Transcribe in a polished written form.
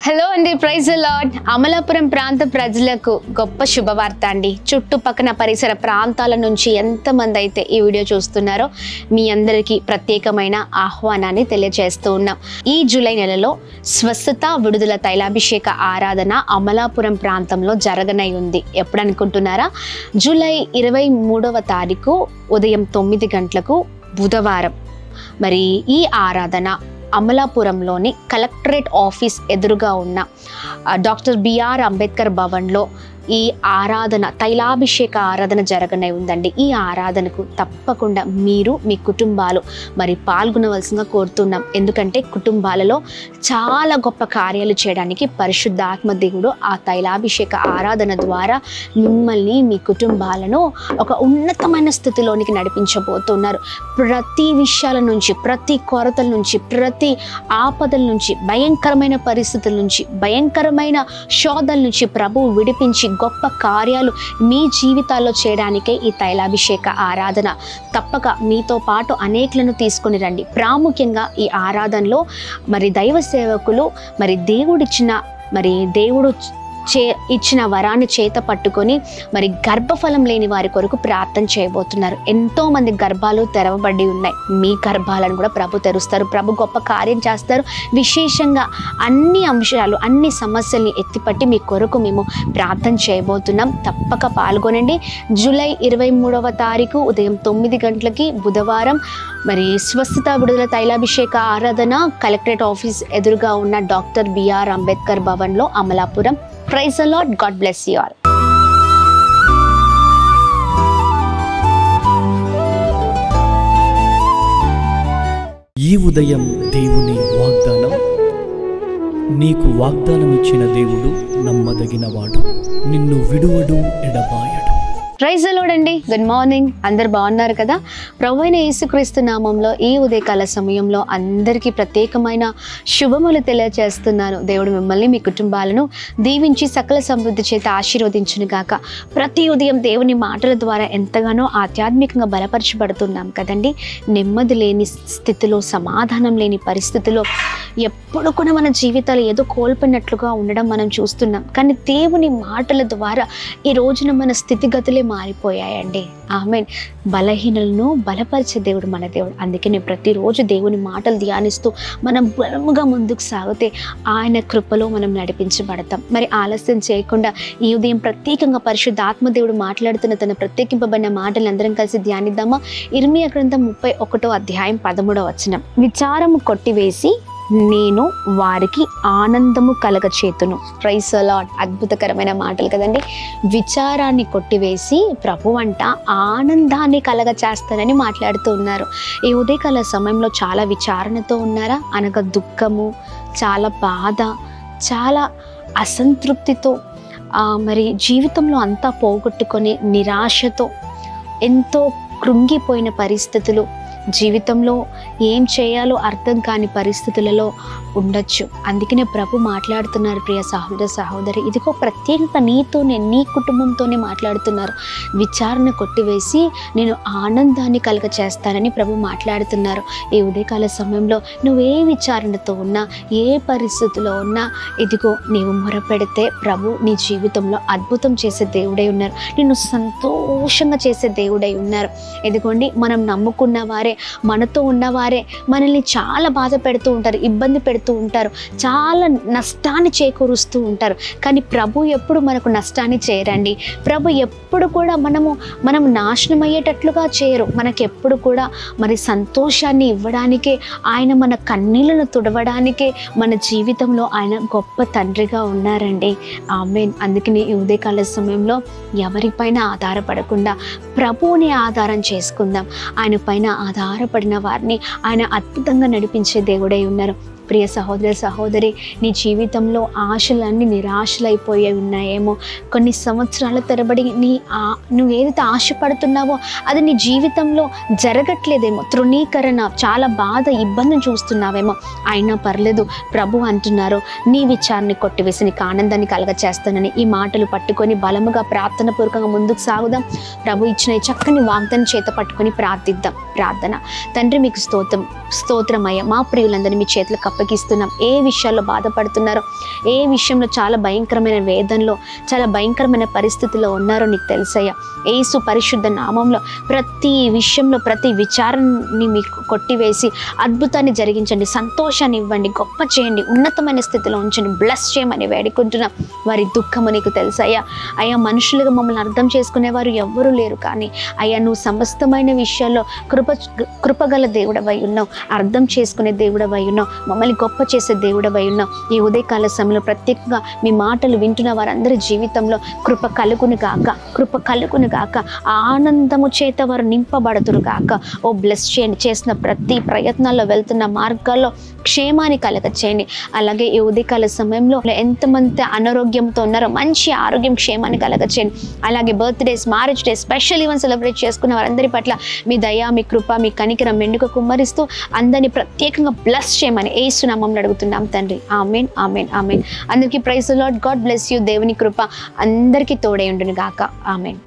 Hello అండి, praise the lord. Amalapuram ప్రాంత ప్రజలకు గొప్ప శుభవార్త అండి. చుట్టుపక్కల పరిసర ప్రాంతాల నుంచి ఎంతమంది అయితే ఈ వీడియో చూస్తున్నారో మీ అందరికీ ప్రత్యేకమైన ఆహ్వానాన్ని తెలియజేస్తూ ఉన్నాం. ఈ జూలై నెలలో స్వస్థత విడుదల తైలాభిషేక ఆరాధన అమలాపురం ప్రాంతంలో జరగనై ఉంది. ఎప్పుడు అనుకుంటున్నారా? జూలై 23వ తారీఖు ఉదయం 9 గంటలకు బుధవారం. మరి ఈ ఆరాధన అమలాపురంలోని కలెక్టరేట్ ఆఫీస్ ఎదురుగా ఉన్న డాక్టర్ బిఆర్ అంబేద్కర్ భవన్లో ఈ ఆరాధన తైలాభిషేక ఆరాధన జరగనే ఉందండి. ఈ ఆరాధనకు తప్పకుండా మీరు మీ కుటుంబాలు మరి పాల్గొనవలసిందిగా కోరుతున్నాం. ఎందుకంటే కుటుంబాలలో చాలా గొప్ప కార్యాలు చేయడానికి పరిశుద్ధాత్మ దేవుడు ఆ తైలాభిషేక ఆరాధన ద్వారా మిమ్మల్ని మీ కుటుంబాలను ఒక ఉన్నతమైన స్థితిలోనికి నడిపించబోతున్నారు. ప్రతి విషయాల నుంచి, ప్రతి కొరతల నుంచి, ప్రతి ఆపదల నుంచి, భయంకరమైన పరిస్థితుల నుంచి, భయంకరమైన శోధల నుంచి ప్రభువు విడిపించి గొప్ప కార్యాలు మీ జీవితాల్లో చేయడానికే ఈ తైలాభిషేక ఆరాధన. తప్పక మీతో పాటు అనేకులను తీసుకొని రండి. ప్రాముఖ్యంగా ఈ ఆరాధనలో మరి దైవ సేవకులు మరి దేవుడు ఇచ్చిన వరాన్ని చేత పట్టుకొని మరి గర్భఫలం లేని వారి కొరకు ప్రార్థన చేయబోతున్నారు. ఎంతోమంది గర్భాలు తెరవబడి ఉన్నాయి. మీ గర్భాలను కూడా ప్రభు తెరుస్తారు. ప్రభు గొప్ప కార్యం చేస్తారు. విశేషంగా అన్ని అంశాలు, అన్ని సమస్యల్ని ఎత్తిపట్టి మీ కొరకు మేము ప్రార్థన చేయబోతున్నాం. తప్పక పాల్గొనండి. జూలై 23వ తారీఖు ఉదయం 9 గంటలకి బుధవారం మరి స్వస్థత విడుదల తైలాభిషేక ఆరాధన కలెక్టరేట్ ఆఫీస్ ఎదురుగా ఉన్న డాక్టర్ బిఆర్ అంబేద్కర్ భవన్లో Amalapuram. Praise the Lord. God bless you all. ఈ ఉదయం దేవుని వాగ్దానం. నీకు వాగ్దానం ఇచ్చిన దేవుడు నమ్మదగినవాడు, నిన్ను విడువడు, ఎడబాయడు. ప్రైజ్ ది లార్డ్ అండి. Good morning. అందరు బాగున్నారు కదా? ప్రభువైన యేసుక్రీస్తు నామంలో ఈ ఉదయకాల సమయంలో అందరికీ ప్రత్యేకమైన శుభములు తెలియజేస్తున్నాను. దేవుడు మిమ్మల్ని మీ కుటుంబాలను దీవించి సకల సమృద్ధి చేత ఆశీర్వదించును గాక. ప్రతి ఉదయం దేవుని మాటల ద్వారా ఎంతగానో ఆధ్యాత్మికంగా బలపరచబడుతున్నాం కదండి. నెమ్మది లేని స్థితిలో, సమాధానం లేని పరిస్థితిలో ఎప్పుడు కూడా మన జీవితాలు ఏదో కోల్పోయినట్లుగా ఉండడం మనం చూస్తున్నాం. కానీ దేవుని మాటల ద్వారా ఈ రోజున మన స్థితిగతులే మారిపోయాయండి. ఆమేన్. బలహీనలను బలపరిచే దేవుడు మన దేవుడు. అందుకనే ప్రతిరోజు దేవుని మాటలు ధ్యానిస్తూ మనం బలముగా ముందుకు సాగితే ఆయన కృపలో మనం నడిపించబడతాం. మరి ఆలస్యం చేయకుండా ఈ ఉదయం ప్రత్యేకంగా పరిశుద్ధ ఆత్మదేవుడు మాట్లాడుతున్న తన ప్రత్యేకింపబడిన మాటలు అందరం కలిసి ధ్యానిద్దామా? ఇర్మియా గ్రంథం 31వ అధ్యాయం 13వ వచనం. విచారము కొట్టివేసి నేను వారికి ఆనందము కలగచేతును. Praise the lord. అద్భుతకరమైన మాటలు కదండి. విచారాన్ని కొట్టివేసి ప్రభు అంట ఆనందాన్ని కలగచేస్తానని మాట్లాడుతూ ఉన్నారు. ఈ ఉదయకాల సమయంలో చాలా విచారణతో ఉన్నారా? అనగా దుఃఖము, చాలా బాధ, చాలా అసంతృప్తితో మరి జీవితంలో అంతా పోగొట్టుకొని నిరాశతో ఎంతో కృంగిపోయిన పరిస్థితులు, జీవితంలో ఏం చేయాలో అర్థం కాని పరిస్థితులలో ఉండొచ్చు. అందుకనే ప్రభు మాట్లాడుతున్నారు, ప్రియ సహోదర సహోదరి, ఇదిగో ప్రత్యేకంగా నీతోనే, నీ కుటుంబంతోనే మాట్లాడుతున్నారు. విచారణ కొట్టివేసి నేను ఆనందాన్ని కలుగ చేస్తానని ప్రభు మాట్లాడుతున్నారు. ఈ ఉదయకాల సమయంలో నువ్వే విచారణతో ఉన్నా, ఏ పరిస్థితిలో ఉన్నా, ఇదిగో నీవు మొరపెడితే ప్రభు నీ జీవితంలో అద్భుతం చేసే దేవుడై ఉన్నారు. నిన్ను సంతోషంగా చేసే దేవుడై ఉన్నారు. ఇదిగోండి, మనం నమ్ముకున్న వారే, మనతో ఉన్నవారే మనల్ని చాలా బాధ పెడుతూ ఉంటారు, ఇబ్బంది పెడుతూ ఉంటారు, చాలా నష్టాన్ని చేకూరుస్తూ ఉంటారు. కానీ ప్రభు ఎప్పుడు మనకు నష్టాన్ని చేయరండి. ప్రభు ఎప్పుడు కూడా మనం నాశనం అయ్యేటట్లుగా చేయరు. మనకెప్పుడు కూడా మరి సంతోషాన్ని ఇవ్వడానికే, ఆయన మన కన్నీళ్లను తుడవడానికే మన జీవితంలో ఆయన గొప్ప తండ్రిగా ఉన్నారండి. ఆమేన్. అందుకని ఈ ఉదయకాల సమయంలో ఎవరిపైన ఆధారపడకుండా ప్రభువుని ఆధారం చేసుకుందాం. ఆయన పైన ఆధారపడిన వారిని ఆయన అద్భుతంగా నడిపించే దేవుడై ఉన్నారు. ప్రియ సహోదర సహోదరి, నీ జీవితంలో ఆశలన్నీ నిరాశలైపోయి ఉన్నాయేమో. కొన్ని సంవత్సరాల తరబడి నువ్వు ఏదైతే ఆశపడుతున్నావో అది నీ జీవితంలో జరగట్లేదేమో. తృణీకరణ, చాలా బాధ, ఇబ్బందిని చూస్తున్నావేమో. అయినా పర్లేదు, ప్రభు అంటున్నారు నీ విచారాన్ని కొట్టివేసి నీకు ఆనందాన్ని కలగచేస్తానని. ఈ మాటలు పట్టుకొని బలముగా ప్రార్థన పూర్వకంగా ముందుకు సాగుదాం. ప్రభు ఇచ్చిన చక్కని వాగ్దానం చేత పట్టుకొని ప్రార్థిద్దాం. ప్రార్థన. తండ్రి, మీకు స్తోత్రమయ్య. మా ప్రియులందరినీ మీ చేతులకు అప్పగిస్తున్నాం. ఏ విషయాల్లో బాధపడుతున్నారో, ఏ విషయంలో చాలా భయంకరమైన వేదనలో, చాలా భయంకరమైన పరిస్థితుల్లో ఉన్నారో నీకు తెలుసయ్యా. యేసు పరిశుద్ధ నామంలో ప్రతి విషయంలో ప్రతి విచారాన్ని మీకు కొట్టివేసి అద్భుతాన్ని జరిగించండి, సంతోషాన్ని ఇవ్వండి, గొప్ప చేయండి, ఉన్నతమైన స్థితిలో ఉంచండి, బ్లెస్ చేయమని వేడుకుంటున్నాం. వారి దుఃఖము నీకు తెలుసయ్యా. అయ్యా, మనుషులుగా మమ్మల్ని అర్థం చేసుకునేవారు ఎవ్వరూ లేరు, కానీ అయ్యా నువ్వు సమస్తమైన విషయాల్లో కృపగల దేవుడవై ఉన్నావు, అర్థం చేసుకునే దేవుడవై ఉన్నావు, మమ్మల్ని గొప్ప చేసే దేవుడవై ఉన్నావు. ఈ ఉదయకాల సమయంలో ప్రత్యేకంగా మీ మాటలు వింటున్న వారందరి జీవితంలో కృప కలుగును గాక, కృప కలుగును గాక, ఆనందము చేత వారు నింపబడుతురు గాక. ఓ బ్లెస్ చేయండి, చేసిన ప్రతి ప్రయత్నాల్లో వెళ్తున్న మార్గాల్లో క్షేమాన్ని కలగ చేయండి. అలాగే ఈ ఉదయకాల సమయంలో ఎంతమంది అనారోగ్యంతో ఉన్నారో మంచి ఆరోగ్యం, క్షేమాన్ని కలగ చేయండి. అలాగే birthdays, marriage day, special event celebrate చేసుకున్న వారందరి పట్ల మీ దయ, మీ కృప, మీ కనికరం మెండుగా కుమ్మరిస్తూ అందరినీ ప్రత్యేకంగా బ్లెస్ చేయమని యేసు నామములో అడుగుతున్నాం తండ్రి. ఆమేన్, ఆమేన్, ఆమేన్. అందరికీ praise the Lord. God bless you. దేవుని కృప అందరికీ తోడై ఉండును గాక. ఆమేన్.